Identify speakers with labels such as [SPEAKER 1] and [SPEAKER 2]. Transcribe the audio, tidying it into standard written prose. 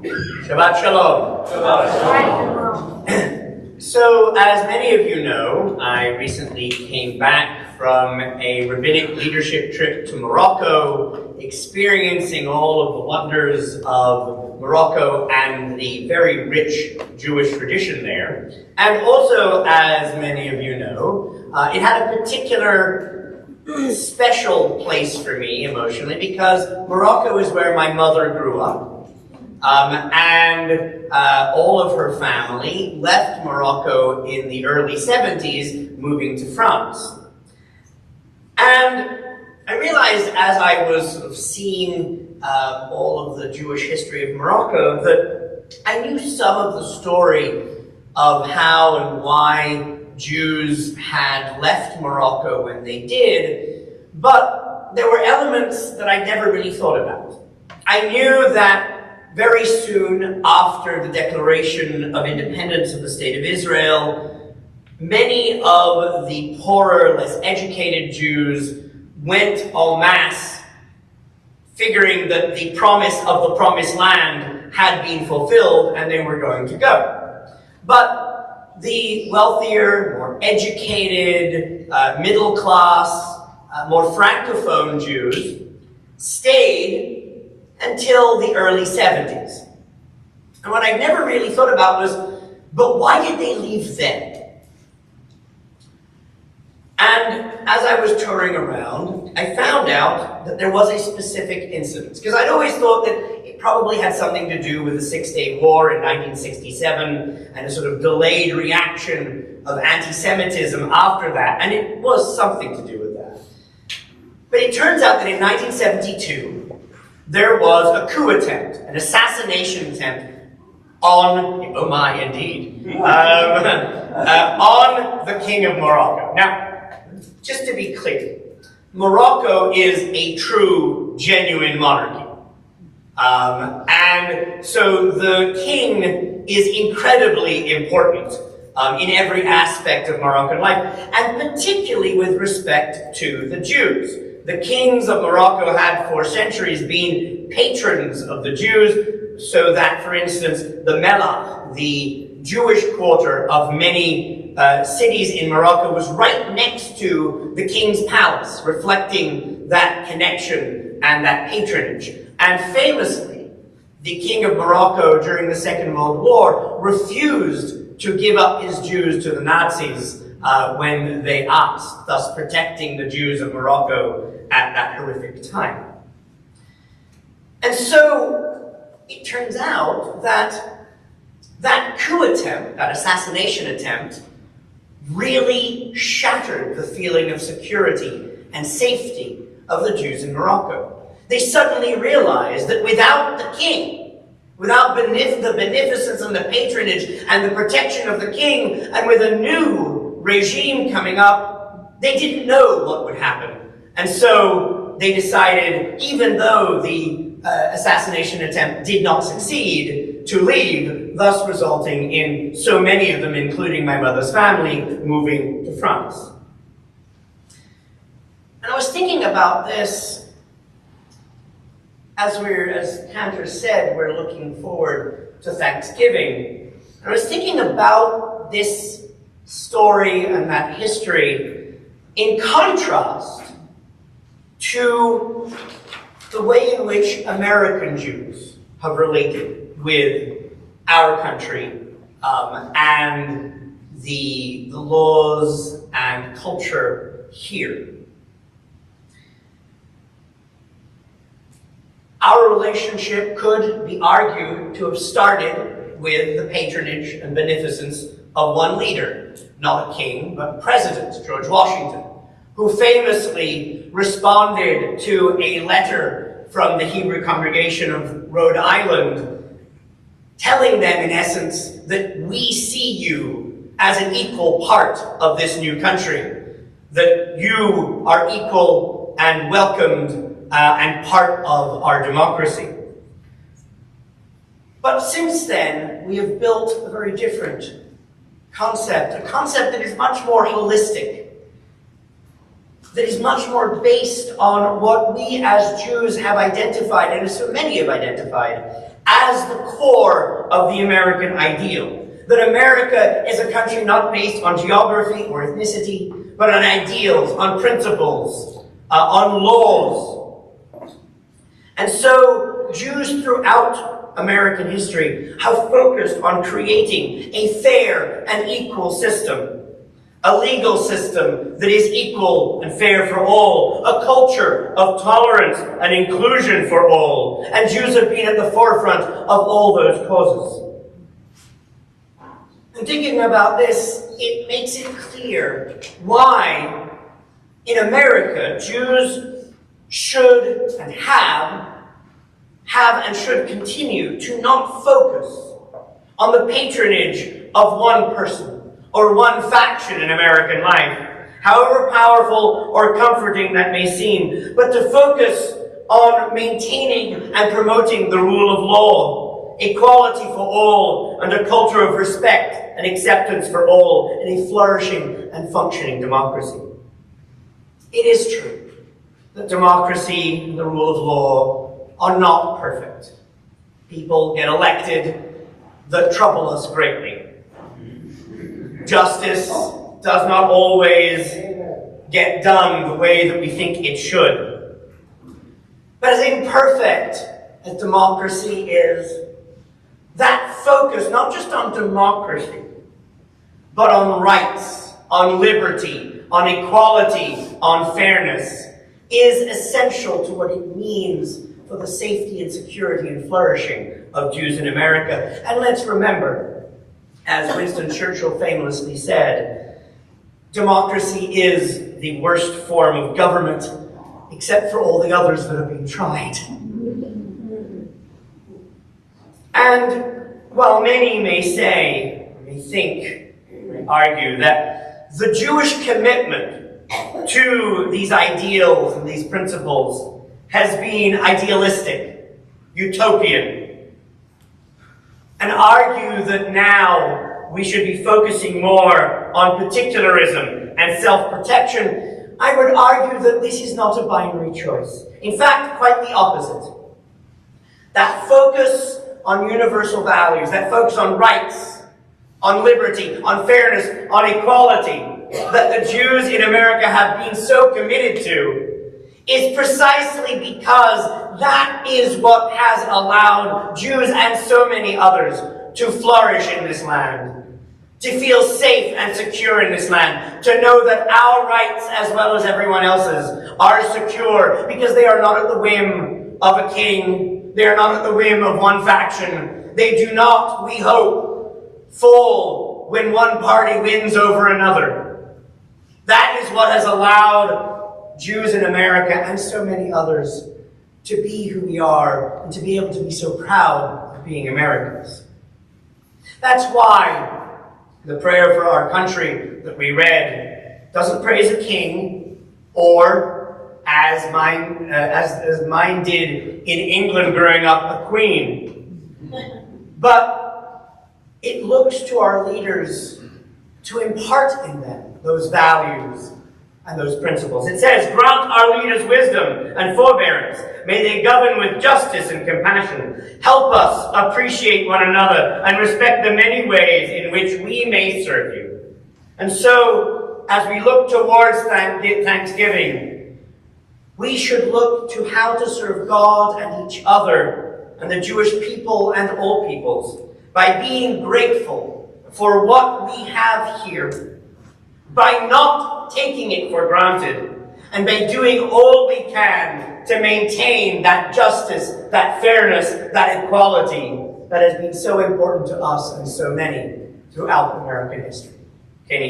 [SPEAKER 1] Shabbat Shalom. Shabbat. So, as many of you know, I recently came back from a rabbinic leadership trip to Morocco, experiencing all of the wonders of Morocco and the very rich Jewish tradition there. And also, as many of you know, it had a particular special place for me emotionally because Morocco is where my mother grew up. And all of her family left Morocco in the early 70s, moving to France. And I realized as I was sort of seeing all of the Jewish history of Morocco that I knew some of the story of how and why Jews had left Morocco when they did, but there were elements that I never really thought about. I knew that very soon after the declaration of independence of the State of Israel, many of the poorer, less educated Jews went en masse, figuring that the promise of the promised land had been fulfilled and they were going to go. But the wealthier, more educated, middle class, more francophone Jews stayed until the early 70s. And what I never really thought about was, but why did they leave then? And as I was touring around, I found out that there was a specific incident. Because I'd always thought that it probably had something to do with the Six-Day War in 1967 and a sort of delayed reaction of anti-Semitism after that. And it was something to do with that. But it turns out that in 1972, there was a coup attempt, an assassination attempt on, oh my, indeed, on the King of Morocco. Now, just to be clear, Morocco is a true, genuine monarchy. And so the king is incredibly important in every aspect of Moroccan life, and particularly with respect to the Jews. The kings of Morocco had for centuries been patrons of the Jews, so that, for instance, the Mellah, the Jewish quarter of many cities in Morocco, was right next to the king's palace, reflecting that connection and that patronage. And famously, the king of Morocco during the Second World War refused to give up his Jews to the Nazis when they asked, thus protecting the Jews of Morocco at that horrific time. And so it turns out that that coup attempt, that assassination attempt, really shattered the feeling of security and safety of the Jews in Morocco. They suddenly realized that without the king, without the beneficence and the patronage and the protection of the king, and with a new regime coming up, they didn't know what would happen. And so they decided, even though the assassination attempt did not succeed, to leave, thus resulting in so many of them, including my mother's family, moving to France. And I was thinking about this as Cantor said, we're looking forward to Thanksgiving. And I was thinking about this story and that history in contrast to the way in which American Jews have related with our country and the laws and culture here. Our relationship could be argued to have started with the patronage and beneficence of one leader, not a king, but President George Washington, who famously responded to a letter from the Hebrew congregation of Rhode Island, telling them, in essence, that we see you as an equal part of this new country, that you are equal and welcomed and part of our democracy. But since then, we have built a very different concept, a concept that is much more holistic, that is much more based on what we as Jews have identified, and as so many have identified, as the core of the American ideal. That America is a country not based on geography or ethnicity, but on ideals, on principles, on laws. And so Jews throughout American history have focused on creating a fair and equal system, a legal system that is equal and fair for all, a culture of tolerance and inclusion for all, and Jews have been at the forefront of all those causes. And thinking about this, it makes it clear why in America Jews should and have and should continue to not focus on the patronage of one person or one faction in American life, however powerful or comforting that may seem, but to focus on maintaining and promoting the rule of law, equality for all, and a culture of respect and acceptance for all in a flourishing and functioning democracy. It is true that democracy and the rule of law are not perfect. People get elected that trouble us greatly. Justice does not always get done the way that we think it should. But as imperfect as democracy is, that focus, not just on democracy, but on rights, on liberty, on equality, on fairness, is essential to what it means for the safety and security and flourishing of Jews in America. And let's remember, as Winston Churchill famously said, democracy is the worst form of government, except for all the others that have been tried. And while many may say, may think, may argue that the Jewish commitment to these ideals and these principles has been idealistic, utopian, and argue that now we should be focusing more on particularism and self-protection, I would argue that this is not a binary choice. In fact, quite the opposite. That focus on universal values, that focus on rights, on liberty, on fairness, on equality, that the Jews in America have been so committed to, is precisely because that is what has allowed Jews and so many others to flourish in this land, to feel safe and secure in this land, to know that our rights as well as everyone else's are secure because they are not at the whim of a king, they are not at the whim of one faction, they do not, we hope, fall when one party wins over another. That is what has allowed Jews in America and so many others to be who we are and to be able to be so proud of being Americans. That's why the prayer for our country that we read doesn't praise a king or, as mine did in England growing up, a queen. But it looks to our leaders to impart in them those values and those principles. It says, grant our leaders wisdom and forbearance. May they govern with justice and compassion. Help us appreciate one another and respect the many ways in which we may serve you. And so, as we look towards Thanksgiving, we should look to how to serve God and each other and the Jewish people and all peoples by being grateful for what we have here, by not taking it for granted, and by doing all we can to maintain that justice, that fairness, that equality that has been so important to us and so many throughout American history. Can you